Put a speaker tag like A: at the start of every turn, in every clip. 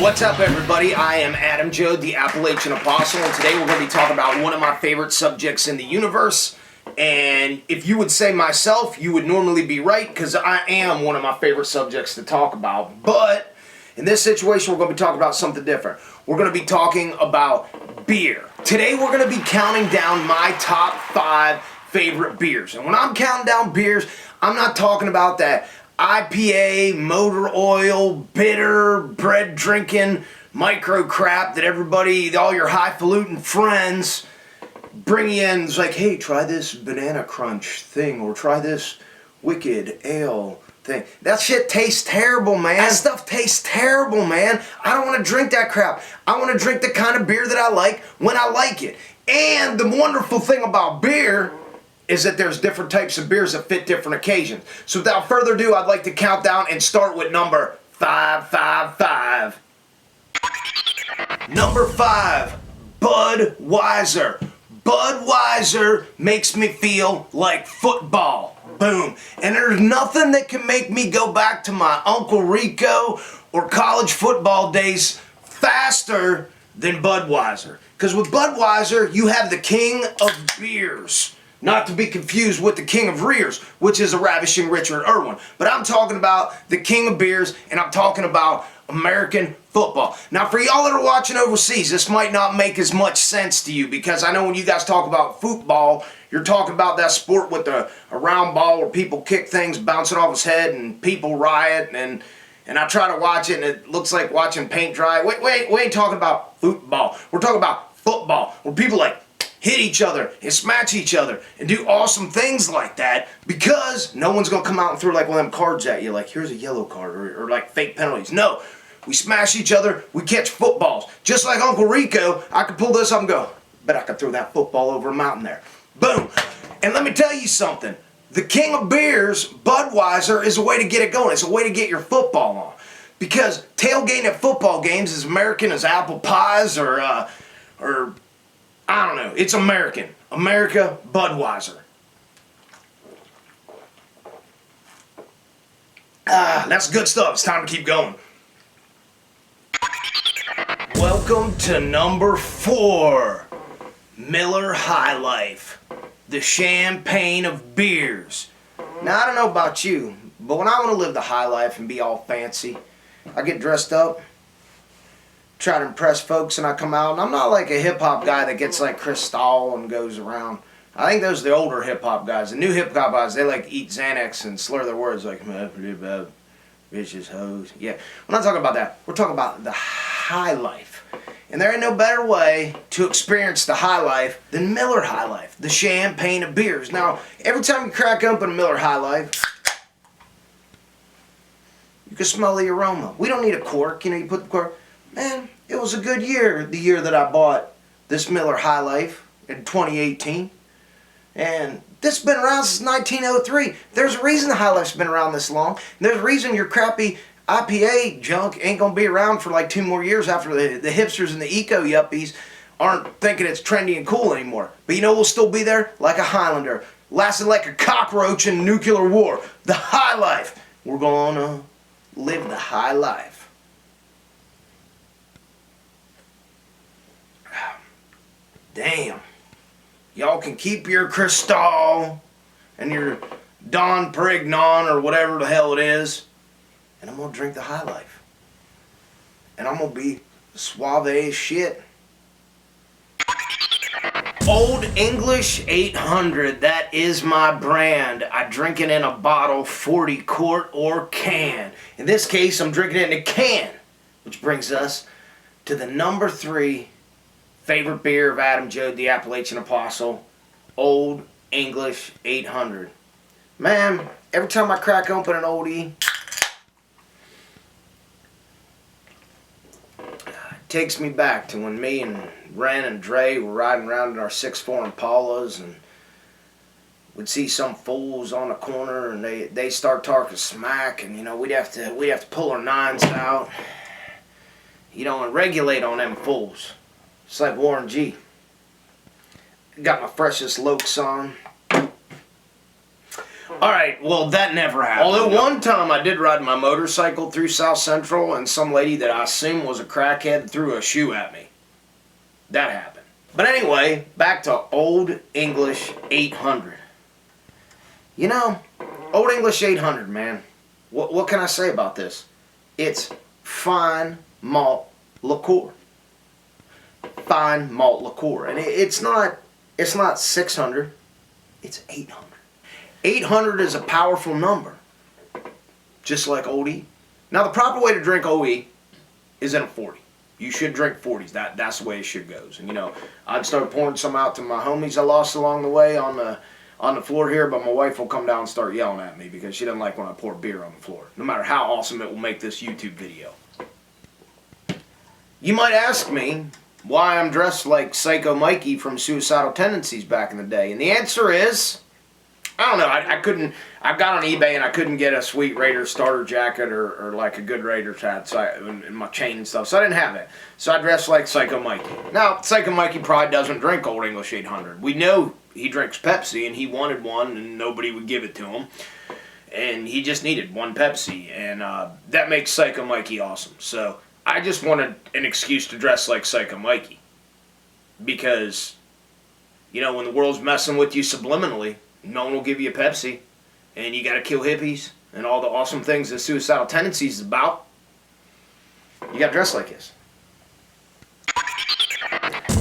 A: What's up, everybody? I am Adam Joad, the Appalachian Apostle, and today we're going to be talking about one of my favorite subjects in the universe. And if you would say myself, you would normally be right, because I am one of my favorite subjects to talk about. But in this situation, we're going to be talking about something different. We're going to be talking about beer. Today, we're going to be counting down my top 5 favorite beers. And when I'm counting down beers, I'm not talking about that IPA, motor oil, bitter, bread drinking, micro crap that everybody, all your highfalutin friends bring you in. It's like, hey, try this banana crunch thing, or try this wicked ale thing. That shit tastes terrible, man. That stuff tastes terrible, man. I don't want to drink that crap. I want to drink the kind of beer that I like when I like it. And the wonderful thing about beer is that there's different types of beers that fit different occasions. So without further ado, I'd like to count down and start with number 555. Number 5, Budweiser. Budweiser makes me feel like football. Boom. And there's nothing that can make me go back to my Uncle Rico or college football days faster than Budweiser. Because with Budweiser, you have the king of beers. Not to be confused with the king of rears, which is a ravishing Richard Irwin. But I'm talking about the king of beers, and I'm talking about American football. Now, for y'all that are watching overseas, this might not make as much sense to you, because I know when you guys talk about football, you're talking about that sport with a round ball where people kick things, bouncing off his head, and people riot, and I try to watch it, and it looks like watching paint dry. Wait, we ain't talking about football. We're talking about football, where people like hit each other and smash each other and do awesome things like that, because no one's going to come out and throw like one of them cards at you, like here's a yellow card, or like fake penalties. No, we smash each other, we catch footballs. Just like Uncle Rico, I could pull this up and go, bet I could throw that football over a mountain there. Boom. And let me tell you something. The king of beers, Budweiser, is a way to get it going. It's a way to get your football on. Because tailgating at football games is American as apple pies, or I don't know. It's American. America, Budweiser. That's good stuff. It's time to keep going. Welcome to number 4. Miller High Life. The champagne of beers. Now, I don't know about you, but when I want to live the high life and be all fancy, I get dressed up, try to impress folks, and I come out, and I'm not like a hip-hop guy that gets like Chris Style and goes around. I think those are the older hip-hop guys. The new hip-hop guys, they like eat Xanax and slur their words like, bitches, hoes. Yeah, we're not talking about that. We're talking about the high life. And there ain't no better way to experience the high life than Miller High Life, the champagne of beers. Now, every time you crack open a Miller High Life, you can smell the aroma. We don't need a cork. You know, you put the cork. Man, it was a good year, the year that I bought this Miller High Life in 2018. And this has been around since 1903. There's a reason the High Life's been around this long. And there's a reason your crappy IPA junk ain't going to be around for like 2 more years after the hipsters and the eco-yuppies aren't thinking it's trendy and cool anymore. But you know we'll still be there? Like a Highlander, lasting like a cockroach in nuclear war. The High Life. We're going to live the high life. Damn. Y'all can keep your Cristal and your Don Perignon or whatever the hell it is. And I'm going to drink the High Life. And I'm going to be suave as shit. Old English 800. That is my brand. I drink it in a bottle, 40 quart or can. In this case, I'm drinking it in a can. Which brings us to the number 3 favorite beer of Adam Joad, the Appalachian Apostle, Old English 800. Man, every time I crack open an Old E, it takes me back to when me and Ren and Dre were riding around in our 6'4" Impalas, and we'd see some fools on the corner, and they start talking smack, and you know we'd have to pull our 9s out, you know, and regulate on them fools. It's like Warren G. Got my freshest Lokes on. Alright, well, that never happened. Although one time I did ride my motorcycle through South Central and some lady that I assumed was a crackhead threw a shoe at me. That happened. But anyway, back to Old English 800. You know, Old English 800, man. What can I say about this? It's fine malt liqueur. Fine malt liqueur. And it's not 600, it's 800. 800 is a powerful number, just like OE. Now, the proper way to drink OE is in a 40. You should drink 40s. That's the way it should goes. And, you know, I'd start pouring some out to my homies I lost along the way on the floor here, but my wife will come down and start yelling at me because she doesn't like when I pour beer on the floor, no matter how awesome it will make this YouTube video. You might ask me why I'm dressed like Psycho Mikey from Suicidal Tendencies back in the day, and the answer is, I don't know, I got on eBay and I couldn't get a sweet Raider starter jacket or like a good Raiders hat and my chain and stuff, so I didn't have it. So I dressed like Psycho Mikey. Now, Psycho Mikey probably doesn't drink Old English 800. We know he drinks Pepsi and he wanted one and nobody would give it to him. And he just needed one Pepsi, and that makes Psycho Mikey awesome. So I just wanted an excuse to dress like Psycho Mikey. Because, you know, when the world's messing with you subliminally, no one will give you a Pepsi, and you gotta kill hippies, and all the awesome things that Suicidal Tendencies is about. You gotta dress like this.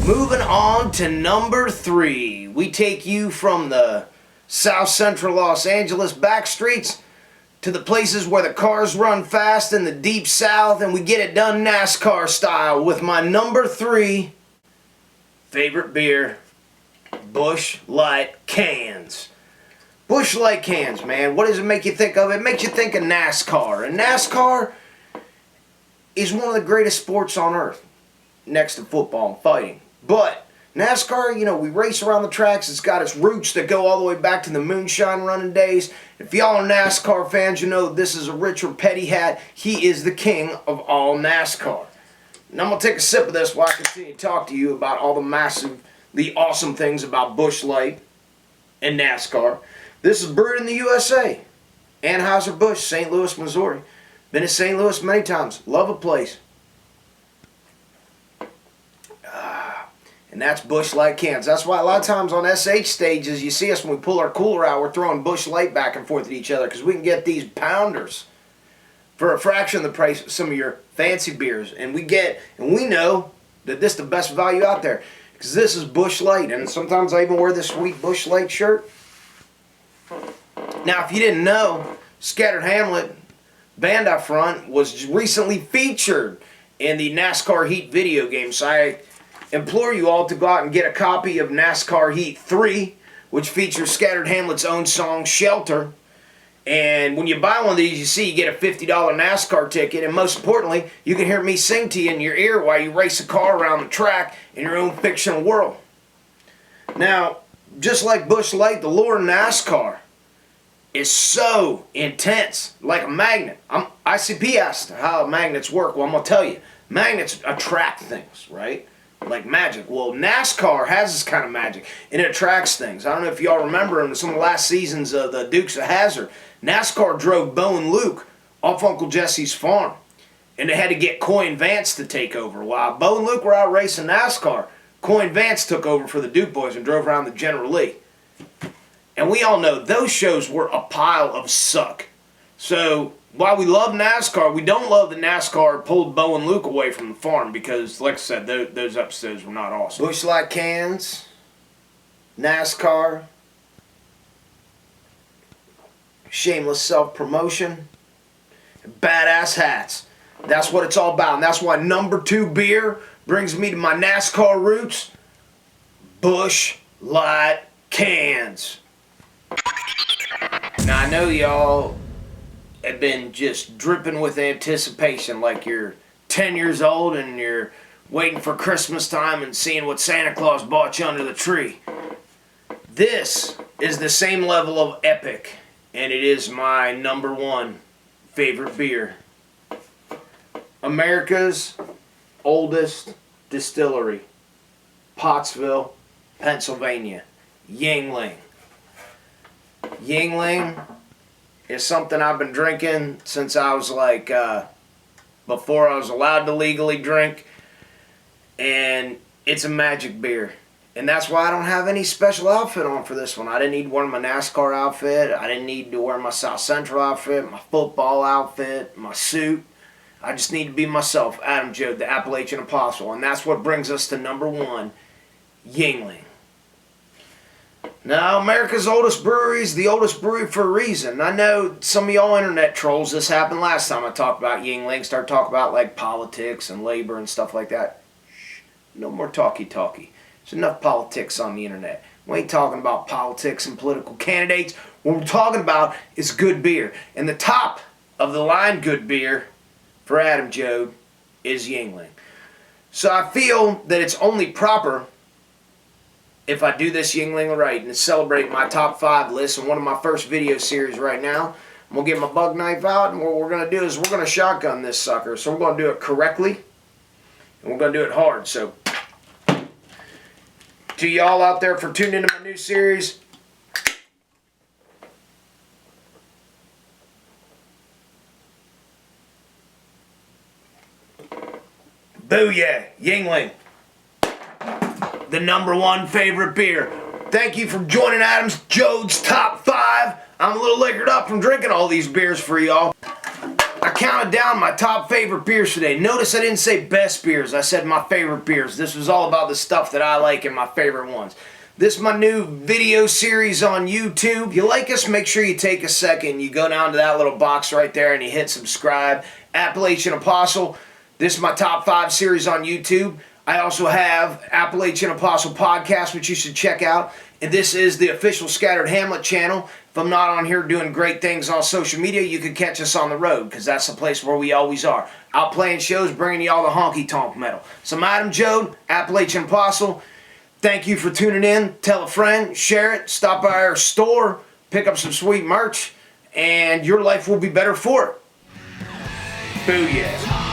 A: Moving on to number 3. We take you from the South Central Los Angeles back streets to the places where the cars run fast in the deep South, and we get it done NASCAR style with my number 3 favorite beer, Busch Light cans. Busch Light cans, man. What does it make you think of? It makes you think of NASCAR. And NASCAR is one of the greatest sports on earth, next to football and fighting. But NASCAR, you know, we race around the tracks. It's got its roots that go all the way back to the moonshine running days. If y'all are NASCAR fans, you know this is a Richard Petty hat. He is the king of all NASCAR. Now I'm going to take a sip of this while I continue to talk to you about all the awesome things about Busch Light and NASCAR. This is brewed in the USA. Anheuser-Busch, St. Louis, Missouri. Been to St. Louis many times. Love a place. And that's Busch Light cans. That's why a lot of times on SH stages, you see us when we pull our cooler out, we're throwing Busch Light back and forth at each other because we can get these pounders for a fraction of the price of some of your fancy beers. And we know that this is the best value out there because this is Busch Light. And sometimes I even wear this sweet Busch Light shirt. Now, if you didn't know, Scattered Hamlet band up front was recently featured in the NASCAR Heat video game. So I implore you all to go out and get a copy of NASCAR Heat 3, which features Scattered Hamlet's own song, Shelter. And when you buy one of these, you see you get a $50 NASCAR ticket. And most importantly, you can hear me sing to you in your ear while you race a car around the track in your own fictional world. Now, just like Busch Light, the lore in NASCAR is so intense, like a magnet. ICP asked how magnets work. Well, I'm going to tell you. Magnets attract things, right? Like magic. Well, NASCAR has this kind of magic, and it attracts things. I don't know if y'all remember in some of the last seasons of the Dukes of Hazzard, NASCAR drove Bo and Luke off Uncle Jesse's farm, and they had to get Coy and Vance to take over. While Bo and Luke were out racing NASCAR, Coy and Vance took over for the Duke boys and drove around the General Lee. And we all know those shows were a pile of suck. So while we love NASCAR, we don't love that NASCAR pulled Bo and Luke away from the farm because, like I said, those episodes were not awesome. Busch Light cans, NASCAR, shameless self-promotion, badass hats. That's what it's all about. And that's why number 2 beer brings me to my NASCAR roots, Busch Light cans. Now, I know y'all have been just dripping with anticipation like you're 10 years old and you're waiting for Christmas time and seeing what Santa Claus bought you under the tree. This is the same level of epic, and it is my number 1 favorite beer. America's oldest distillery, Pottsville, Pennsylvania, Yuengling. Yuengling is something I've been drinking since I was like, before I was allowed to legally drink. And it's a magic beer. And that's why I don't have any special outfit on for this one. I didn't need to wear my NASCAR outfit. I didn't need to wear my South Central outfit, my football outfit, my suit. I just need to be myself, Adam Joad, the Appalachian Apostle. And that's what brings us to number 1, Yuengling. Now, America's oldest brewery is the oldest brewery for a reason. I know some of y'all internet trolls, this happened last time I talked about Yuengling, start talking about like politics and labor and stuff like that. Shh, no more talky-talky. There's enough politics on the internet. We ain't talking about politics and political candidates. What we're talking about is good beer. And the top of the line good beer for Adam Joad is Yuengling. So I feel that it's only proper if I do this Yuengling right and celebrate my top 5 list in one of my first video series right now. I'm going to get my bug knife out, and what we're going to do is we're going to shotgun this sucker. So we're going to do it correctly, and we're going to do it hard. So to y'all out there for tuning into my new series, booyah, Yuengling, the number 1 favorite beer. Thank you for joining Adam Joad's Top 5. I'm a little liquored up from drinking all these beers for y'all. I counted down my top favorite beers today. Notice I didn't say best beers. I said my favorite beers. This was all about the stuff that I like and my favorite ones. This is my new video series on YouTube. If you like us, make sure you take a second. You go down to that little box right there and you hit subscribe. Appalachian Apostle. This is my top 5 series on YouTube. I also have Appalachian Apostle podcast, which you should check out. And this is the official Scattered Hamlet channel. If I'm not on here doing great things on social media, you can catch us on the road, because that's the place where we always are. Out playing shows, bringing y'all the honky-tonk metal. So I'm Adam Joad, Appalachian Apostle. Thank you for tuning in. Tell a friend, share it, stop by our store, pick up some sweet merch, and your life will be better for it. Booyah.